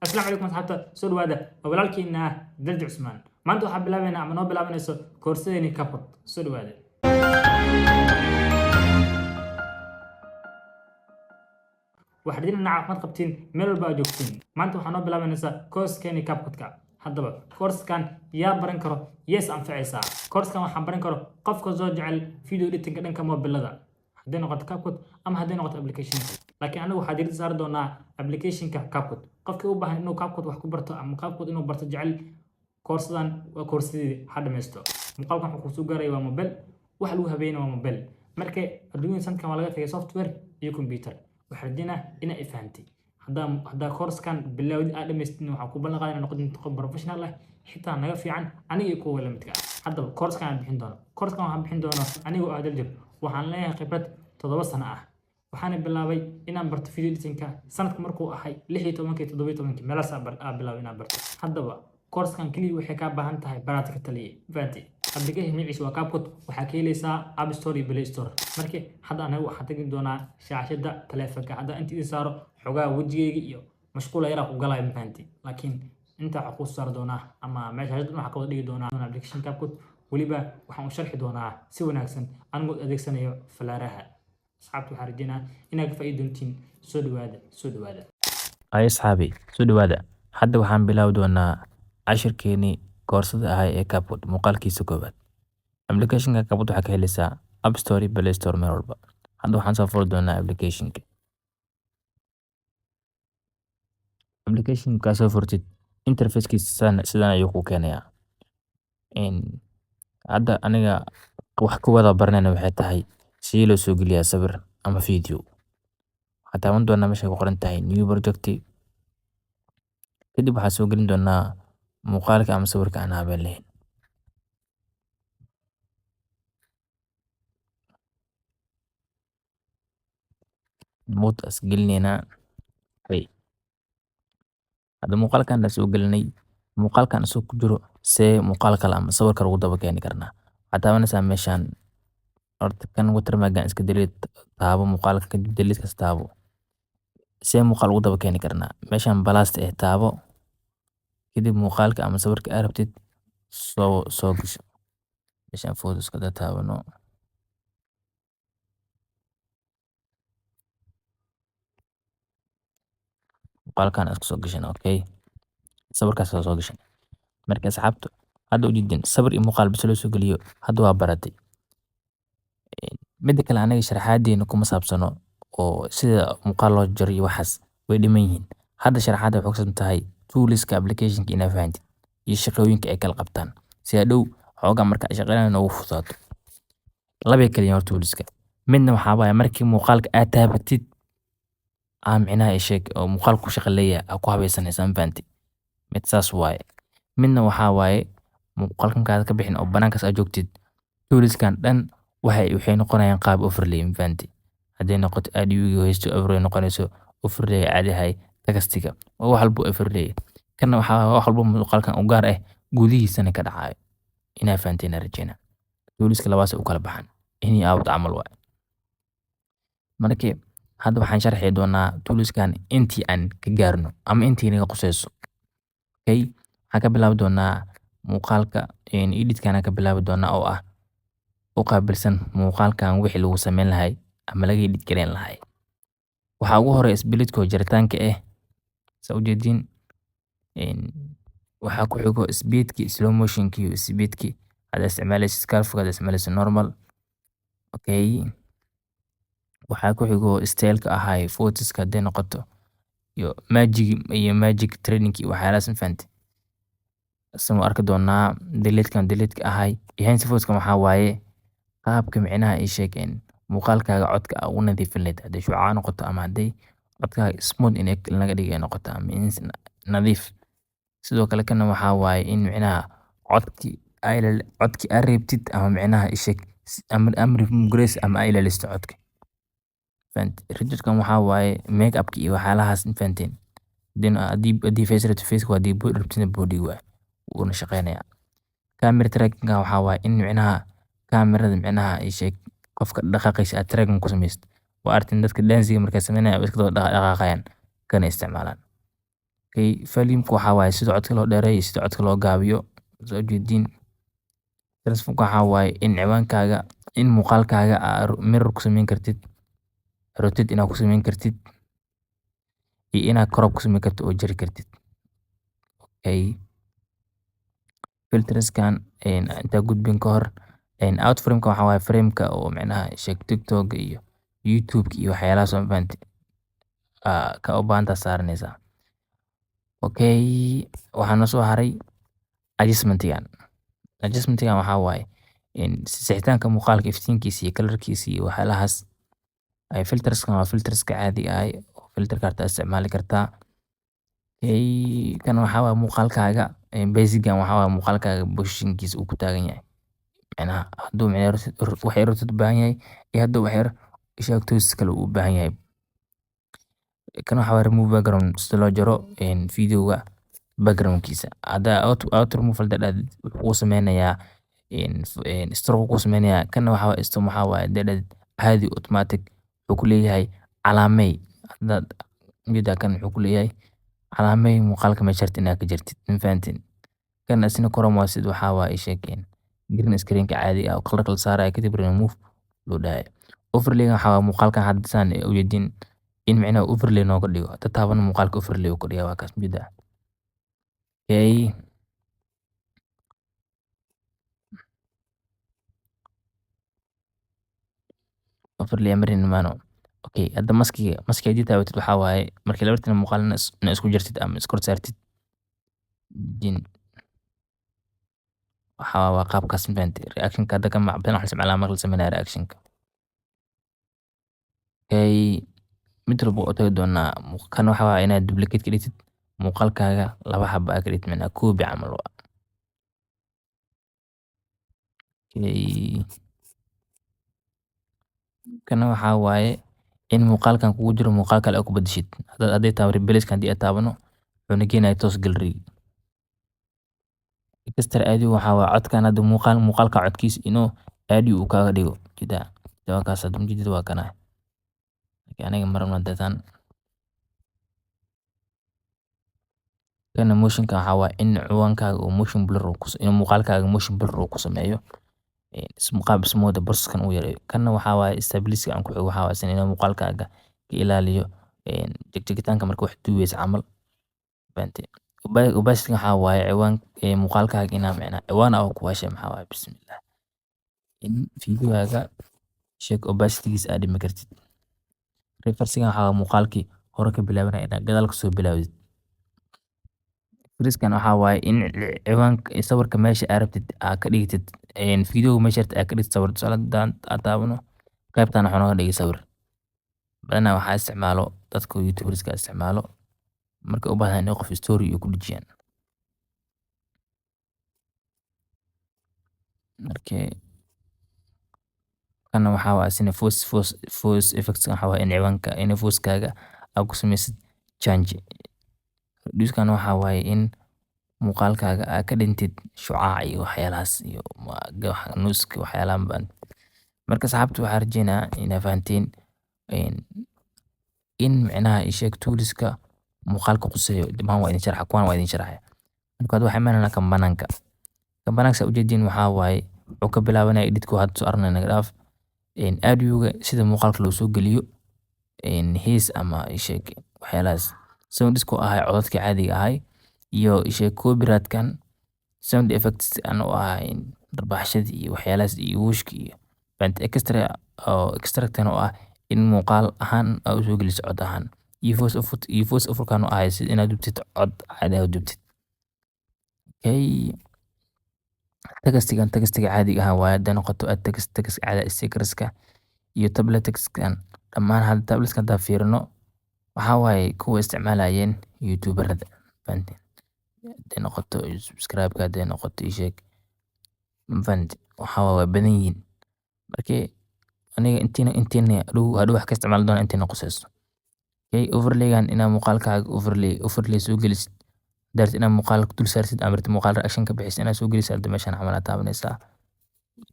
السلام عليكم أصحابتا soo dhawaada walaalkiina Dardi Cusmaan maanta waxaan bilaabaynaa ama noo bilaabanayso koorsadeenii Capcom soo dhawaada waxaad idin caafimaad qabtiin meel walba aad joogtiin maanta waxaan noo bilaabanaysaa koorskeeni Capcom haddaba koorskan yaa baran karo yes anfacaysaa koorskan waxaan baran karo qofka soo jecel video editing dhanka mobilada haddii noqoto Capcom ama haddii noqoto application laakiin anagu waxaan diiradda saari doonaa applicationka Capcom qofkii u baahan inuu Capcom wax ku barto ama Capcom inuu barto jecel koorsadan waa koorsadii ha dhameysto muuqaalkan wuxuu ku soo gaaray waa mobile wax lagu habeeyay waa mobile markay adduunka sanadkan waa laga tagay software iyo computer waxa radina ina ifahantay hadda koorskan bilowdi aad dhameystin waxa ku ballan qaadanaa noqon qof professional ah xitaa naga fiican aniga ku wala midka haddaba koorskan aan bixin doono koorskan waxaan bixin doonaa aniga oo adal jir waxaan leeyahay khibrad 7 sano ah waxaan bilaabay inaan barto video editingka sanadka markuu ahay 16 17 meelaas aan bilaabay inaan barto haddaba koorskan kaliya waxay ka baahan tahay barata ka taliye faanti application magaciisa waa Capcom waxaa ka helaysaa App Store iyo Play Store markii hadda anagu waxaan tagin doonaa shaashada taleefanka hadda inta idin saaro xogaa wajigayga iyo mashquul yar ku galay faanti laakiin inta waxa ku saar doonaa ama meesha waxa ka wada dhigi doonaa application Capcom waliba waxaan u sharxi doonaa si wanaagsan anigoo adeegsanayo falaaraha asxaabtu waxaan rajaynayaa inaad ka faa'iidontiin soo dhawaada ay asxaabi soo dhawaada hadda waxaan bilaawi doonaa cashirkeeni koorsada ahay ee Capcom muuqaalkiisa koobaad applicationka Capcom waxaa ka helaysaa App Store iyo Play Store meel walba hadda waxaan soo furi doonaa applicationka soo furtid interfacekiisa sidaan ayuu ku keenayaa hadda aniga wax ku wada baranayna waxay tahay si loo soo geliyaa sawir ama video waxaa taaban doonaa meesha ku qoran tahay new project kadib waxaa soo gelin doonaa muuqaalka ama sawirka aan habeen lahayn mood as gelinayna hadda muuqaalkan la soo gelinay muuqaalkan soo ku jiro see muuqaal kale ama sawir kale ugu daba keeni karnaa waxaa taabanaysaa meeshaan horta kan watermark iska delete taabo muuqaalka kadib delete kasta taabo see muuqaal ugu daba keeni karnaa meeshaan balast taabo kadib muuqaalka ama sawirka aad rabtid soo gasho meeshaan photos ka taabano muuqaalkan isku soo gashan okay sawirkaas soo gashan marka asxaabtu hadda u jidin sawir iyo muuqaal bis loo soo geliyo hadda waa baratay mid kale anaga sharaxaadeena kuma saabsano oo sida muuqaal loo jariyo waxaas way dhiman yihiin hadda sharaxaada waxay ku tahay toolska applicationka ina fahanti iyo shaqooyinka ay kala qabtaan si dhow xoogaa marka shaqaynayna ugu fudaato laba kaliya hor toolska midna waxa waaye markii muuqaalka aad taabatid micnaha sheeg oo muuqaalku shaqaleeya ku habaysanaysan fahanti mid saas waaye midna waxa waaye muuqaalkan kaad ka bixin oo banaankaas aad joogtid toolskan dhan waxay noqonayaan qaab overlay fahanti haddii noqoto adiga haysto overlay noqonayso overlay caadi hay tagastiga oo wax walba overlay kana waxa wax walba muuqaalkan u gaar ah gudihiisana ka dhacayo ina fahantina rajayna toolska labaas u kala baxan inii aad amal waa markii hadda waxaan sharxi doonaa toolskan intii aan ka gaarno ama intii naga qusayso okay waxaan ka bilaabi doonaa muuqaalka editkan ka bilaabi doonaa oo ah u qaabilsan muuqaalkan wixii lagu sameyn lahay ama laga edit gareyn lahay waxa ugu horeeya splitko jaritaanka soo jeedin waxa ku xigo speedki slow motionki iyo speedki hada isticmaalaysa scarf hada isticmaalaysa normal okay waxa ku xigo styleka ahay photoska haday noqoto iyo magic training iyo waxyaalahaas fahanti sama arki doonaa delete ahay enhance photoska waxa waaye qaabka micnaha ay sheegeen muuqaalkaaga codka u nadiifin leed haday shucaa noqoto ama haday codkaaga smooth in laga dhigay noqoto ama nadiif sidoo kale kana waxa waaye in micnaha codki aad reebtid ama micnaha sheeg amri grace ama ay listo codka fahanti rijidkan waxa waaye make up iyo waxyaalahaas fahanteen hadii face to face waa hadii body waa uuna shaqeynaya camera tracking waxa waaye in micnaha kamerada micnaha ay sheeg qofka dhaqaaqaysa aad tracking ku sameeysto waa artin dadka dancing markay sameynayaan iska dhaqaaqayaan kana isticmaalaan Okay, volume waxa waaye sida codka loo dheereeyo sida codka loo gaabiyo. Soo jeedin. Transform waxa waaye in ciwaankaaga in muuqaalkaaga mirror ku samayn kartid, rotate inaad ku samayn kartid, iyo inaad crop ku samayn kartid oo jari kartid. Okay. Filterskan inta gudbin ka hor out frame-ka waxa waaye frame-ka oo macnaha TikTok iyo YouTube iyo waxyaalaha soo fahanti ka u baahanta saaranaysa. Okay, waxaan soo haray adjustment-gan. Adjustment-gan waxa waaye sixitaanka muuqaalka iftiinkiisa iyo color-kiisa iyo waxyaalahaas. Filterskan waa filterska caadiga ah oo filterka aad isticmaali kartaa. Kan waxa waaye muuqaalkaaga basic-gan waxa waaye muuqaalkaaga position-kiisa uu ku taagan yahay. Macnaha hadduu wax yar u baahan yahay iyo hadduu wax yar toosis kale u baahan yahay. Kan waxa waaye remove background sida loo jaro video-ga background-kiisa. Hadda auto remove wuxuu kuu sameynayaa stroke kuu sameynayaa. Kan waxa waaye stroke waxa waaye caadi automatic wuxuu ku leeyahay calaamay. Hadda mida kan wuxuu ku leeyahay calaamay muuqaalka meesha inaad ka jartid. Ma fahantiin? Kan asina chrome waa sida waxa waaye green screen-ka caadi ah oo color kala saaraya kadib remove loo dhahay. Overlay-gan waxa waaye muuqaalkan hadda saan u jeedin in macnaha overlay nooga dhigo. Tataabana muuqaalka overlay uu ka dhigaa waa kaas mida. Okay. Overlay marin maano. Okay, hadda maskiga hadii taawatid waxa waaye markii labartan muuqaal na isku jartid ama iskor saartid waxa waa qaabkaas ma fahanti reaction-ka hadda kan macban waxa isticmaalaa marka la sameeyo reaction-ka. Okay, mid walba oo taagi doonaa kan waxa waaye inaad duplicate ka dhigtid muuqaalkaaga laba xaba ka dhigtid macnaha copy camal waa. Okay. Kan waxa waaye in muuqaalkan kugu jiro muuqaal kale aad ku bedeshid. Hadday tahay replace-kan hadii aad taabano wuxuu keenayaa toos gallery. Extra audio waxa waaye codkan hadda muuqaalka codkiisa inuu audio uu kaaga dhigo. Jida kaas hadda mujidid waa kana. Aniga marna dadaan kana motion-ka waxa waaye in ciwaankaaga uu motion blur in muuqaalkaaga motion blur uu ku sameeyo. Qaab smooth process-kan uu yareeyo. Kana waxa waaye stability-ga aan ku xigo waxa waaye in muuqaalkaaga ka ilaaliyo jigitaanka marka wax duubeysa camal. Fahanti? Opacity waxa waaye muuqaalkaaga ina macnaha ciwaan oo ku heshay waxa waaye bismillah. In video-gaaga opacity-giisa aad dhimi kartid. Reverse-gan waxa waaye muuqaalkii hore ka bilaabanaya inaad gadaal ka soo bilaawdid. Freeze-kan waxa waaye in ciwaanka sawirka meesha aad rabtid aad ka dhigtid video meesha aad ka dhigtid sawir tusaale aad taabano qaybtan waxa nooga dhigay sawir. Badanaa waxaa isticmaalo dadka YouTubers-ka isticmaalo marka u baahan in qof story ku dhijiyaan. Markii kana waxa waaye sina force effects waxa waaye in ciwaanka in voice-kaaga aad ku sameysid change. Reduce-kan waxa waaye in muuqaalkaaga aad ka dhintid shucaac iyo waxyaalahaas iyo nuuska waxyaalahan baan. Marka saxaabtu waxaa rajeynaa inaad fahanteen in macnaha toolska muuqaalka quseeyo dhimaan waa idin sharaxa kuwan waa idin sharaxaya. Marka waxay imaanayaan kan banaanka. Kan banaanka ujeedin waxa waaye wuxuu ka bilaabanaya edit-ku hadda soo arnay naga dhaaf. Audio-ga sida muuqaalka loo soo geliyo hees ama waxyaalahaas. Sound disco ahay codadka caadiga ahay iyo copyright-kan sound effects aan u ahay darbaxshadii iyo waxyaalahaas iyo whoosh-ki iyo extract-kan oo ah in muuqaal ahaan aad u soo geliso cod ahaan. Iyo voice over-kan oo ahay sida inaad dubtid cod caadi ah dubtid. Okay. Textigan caadiga ah waaye hadda noqoto text caadi stickers-ka iyo tablet text-kan dhammaan hadda tablet-ka hadda fiirino waxa waaye kuwa isticmaalayeen YouTuberada. Fahantiin? Hadday noqoto subscribe-ka hadday noqoto fahanti waxa waaye badan yihiin. Markii aniga intiina hadhow wax ka isticmaali doona intiina qusayso. Okay, overlay-gan inaad muuqaalkaaga overlay soo gelisid. Daarti inaad muuqaal dul saarsid ama muuqaal reaction ka bixisid inaad soo gelisid hadda meeshan camal aad taabanaysaa.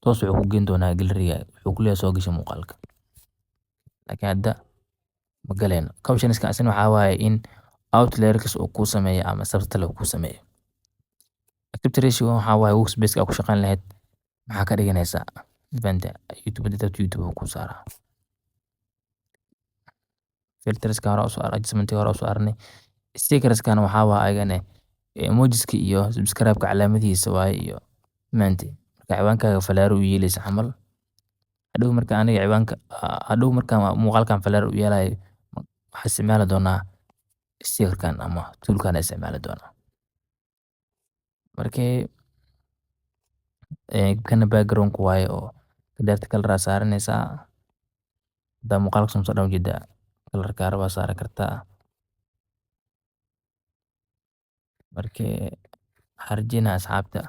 Toos wuxuu ku geyn doonaa gallery-ga wuxuu ku leeyahay soo gashay muuqaalka. Laakiin hadda ma galayno. Caption-iska asina waxa waaye in outlayerkas uu kuu sameeyo ama subtitle uu kuu sameeyo. Aspect ratio waxaa waaye workspace ku shaqayn lahayd maxaa ka dhiganaysaa fahante YouTube dadka YouTube ku saaraa. Filterska hore usoo adjustment hore usoo arnay. Stickerskana waxaa waa ayagana emojiska iyo subscribe-ka calaamadihiisa waaye iyo fahante marka ciwaankaaga falaaro u yeelaysa camal. Hadhow marka aniga ciwaanka hadhow marka muuqaalkan falaaro u yeelayo waxaa isticmaali doonaa stickerkan ama toolkan isticmaali doonaa. Markii kana background waaye oo kadarta color saaranaysaa da muuqaalka soo dhaw jida color kaar waa saari kartaa. Markii harjina asxaabta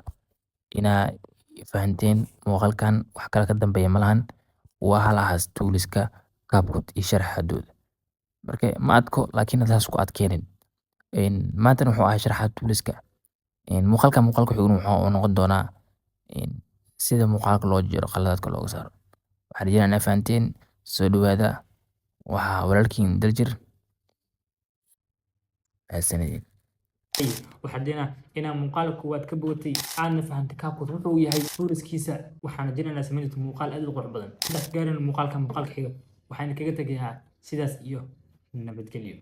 inaa fahanteen muuqaalkan wax kala ka dambeeya malahan waa halahaas tooliska CapCut iyo sharaxaadooda. Markii ma adko laakiin taas ku adkeenin maanta wuxuu ahaa sharaxaad tooliska muuqaalka xiguna wuxuu noqon doonaa sida muuqaalka loo jiro qaladaadka looga saaro. Waxaan rajeynayaa fahanteen soo dhawaada waxaa walaalkiin daljir asanayn. waxaan deenaa inaa muuqaalka koowaad ka bootay aadna fahantay CapCut wuxuu yahay tooliskiisa. waxaan rajeynayaa sameynta muuqaal aad u qurux badan. intaas gaarin muuqaalka xiga waxaan kaga tagayaa sidaas iyo nabadgelyo.